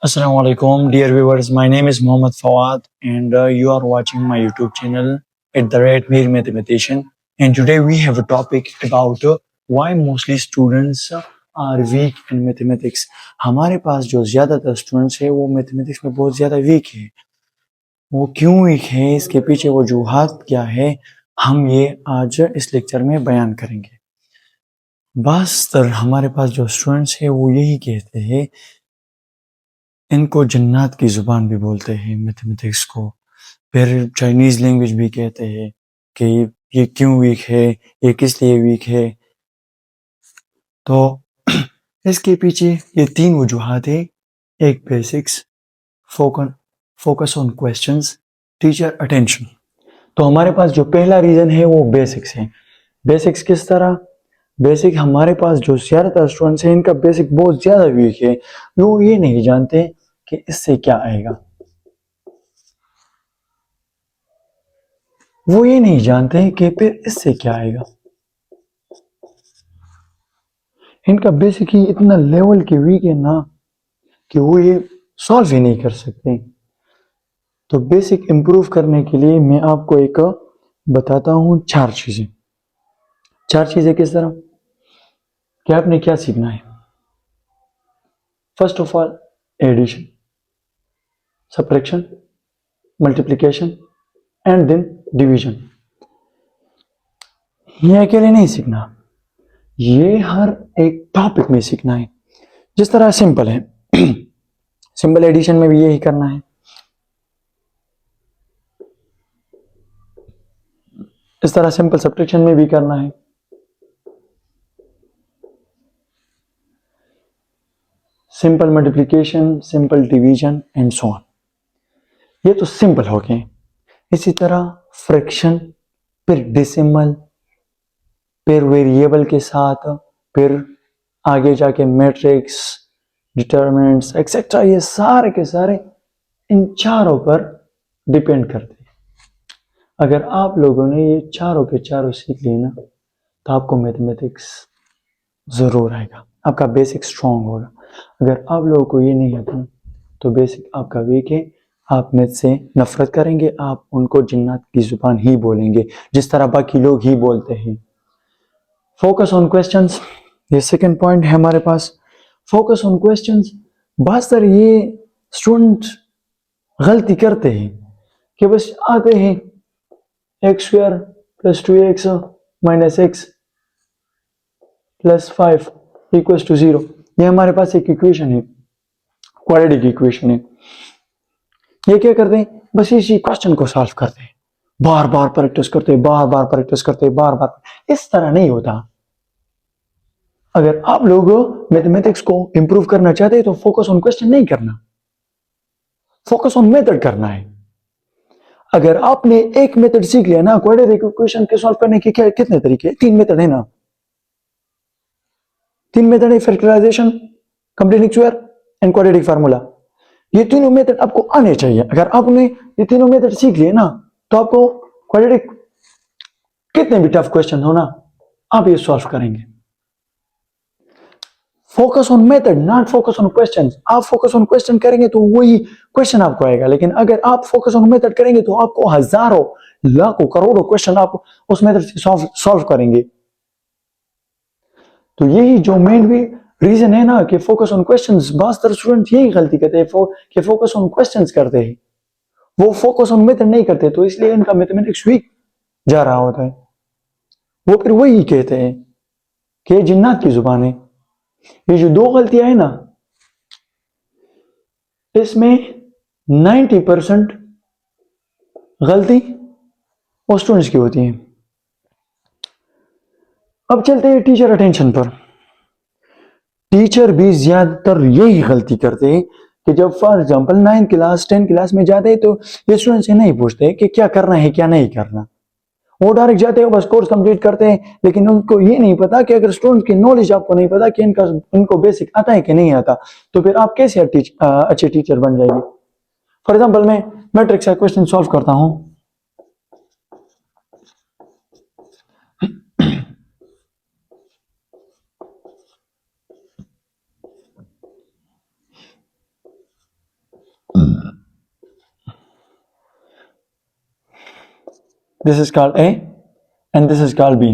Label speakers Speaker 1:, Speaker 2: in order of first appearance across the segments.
Speaker 1: Assalamu alaikum, dear viewers. My name is Mohammad Fawad, and you are watching my YouTube channel at the rate Mir Mathematician. And today we have a topic about why mostly students are weak in mathematics. हमारे पास जो ज़्यादातर students है वो mathematics में बहुत ज़्यादा week है. वो क्यों वीक है, इसके पीछे वजूहात क्या है, हम ये आज इस लेक्चर में बयान करेंगे. बस तर हमारे पास जो स्टूडेंट्स है वो यही कहते हैं, इनको जन्नत की ज़ुबान भी बोलते हैं मैथमेटिक्स को, फिर चाइनीज़ लैंग्वेज भी कहते हैं कि ये क्यों वीक है, ये किस लिए वीक है. तो इसके पीछे ये तीन वजूहात है. एक basics, focus on questions, teacher attention. तो हमारे पास जो पहला रीज़न है वो बेसिक्स है. बेसिक्स किस तरह? बेसिक हमारे पास जो ज़्यादातर स्टूडेंट्स हैं इनका बेसिक बहुत ज़्यादा वीक है. वो ये नहीं जानते कि इससे क्या आएगा, वो ये नहीं जानते कि फिर इससे क्या आएगा. इनका बेसिक ही इतना लेवल के वीक है ना कि वो ये सॉल्व ही नहीं कर सकते. तो बेसिक इम्प्रूव करने के लिए मैं आपको एक बताता हूँ चार चीज़ें. किस तरह कि आपने क्या सीखना है. First of all addition, subtraction, multiplication and then division. ये अकेले नहीं सीखना, ये हर एक टॉपिक में सीखना है. जिस तरह सिंपल है, सिंपल एडिशन में भी यही करना है. इस तरह सिंपल सब्ट्रैक्शन में भी करना है. Simple multiplication, simple division and so on. ये तो सिंपल हो गए. इसी तरह फ्रैक्शन, फिर डेसिमल, फिर वेरिएबल के साथ, फिर आगे जाके मैट्रिक्स, डिटरमिनेंट्स एक्सेट्रा, ये सारे के सारे इन चारों पर डिपेंड करते हैं. अगर आप लोगों ने ये चारों के चारों सीख लिए ना तो आपको मैथमेटिक्स ज़रूर आएगा, आपका बेसिक स्ट्रॉन्ग होगा. अगर आप लोगों को ये नहीं आता तो बेसिक आपका वीक है, आप मैथ से नफरत करेंगे, आप उनको जिन्नात की ज़ुबान ही बोलेंगे जिस तरह बाकी लोग ही बोलते हैं. फोकस ऑन क्वेश्चंस, ये सेकंड पॉइंट है हमारे पास. फोकस ऑन क्वेश्चंस, बहुत सारे ये स्टूडेंट गलती करते हैं कि बस आते हैं x square plus 2x minus x plus 5 equals to 0. ये हमारे पास एक इक्वेशन है, क्वाड्रेटिक इक्वेशन है. ये क्या करते हैं, बस इसी क्वेश्चन को सॉल्व करते हैं, बार बार प्रैक्टिस करते हैं, बार बार प्रैक्टिस करते हैं, बार बार. इस तरह नहीं होता. अगर आप लोग मैथमेटिक्स को इंप्रूव करना चाहते हैं तो फोकस ऑन क्वेश्चन नहीं करना, फोकस ऑन मेथड करना है. अगर आपने एक मेथड सीख लिया ना, क्वाड्रेटिक इक्वेशन के सॉल्व करने के कितने तरीके, तीन मेथड है ना. तीन मेथड है, factorization, complete square and quadratic formula. ये तीनों मेथड आपको आने चाहिए. अगर आपने ये तीनों मेथड सीख लिए ना तो आपको क्वाड्रेटिक कितने भी टफ क्वेश्चन हो ना आप ये सॉल्व करेंगे. Focus on method, not focus on question. आप फोकस ऑन क्वेश्चन करेंगे तो वही क्वेश्चन आपको आएगा, लेकिन अगर आप फोकस ऑन मेथड करेंगे तो आपको हजारों, लाखों, करोड़ों क्वेश्चन आप उस मेथड से सॉल्व करेंगे. तो यही जो मेन भी रीजन है ना कि फोकस ऑन क्वेश्चंस. बहुत सारे स्टूडेंट यही गलती करते हैं कि फोकस ऑन क्वेश्चंस करते हैं, वो फोकस ऑन मेथड नहीं करते, तो इसलिए इनका मैथमेटिक्स वीक जा रहा होता है. वो फिर वही कहते हैं कि जिन्नात की जुबान है. ये जो दो गलतियां है ना, इसमें 90% गलती वो स्टूडेंट्स की होती है. अब चलते हैं टीचर अटेंशन पर. टीचर भी ज्यादातर यही गलती करते हैं कि जब for example 9th class 10th class में जाते हैं तो ये स्टूडेंट से नहीं पूछते कि क्या करना है क्या नहीं करना. वो डायरेक्ट जाते हैं, बस कोर्स कंप्लीट करते हैं, लेकिन उनको ये नहीं पता कि अगर स्टूडेंट की नॉलेज आपको नहीं पता कि इनको बेसिक आता है कि नहीं आता, तो फिर आप कैसे अच्छे टीचर बन जाएंगे. फॉर एग्जाम्पल मैं मैट्रिक्स का क्वेश्चन सॉल्व करता हूं. this is called A and this is called B.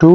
Speaker 1: 2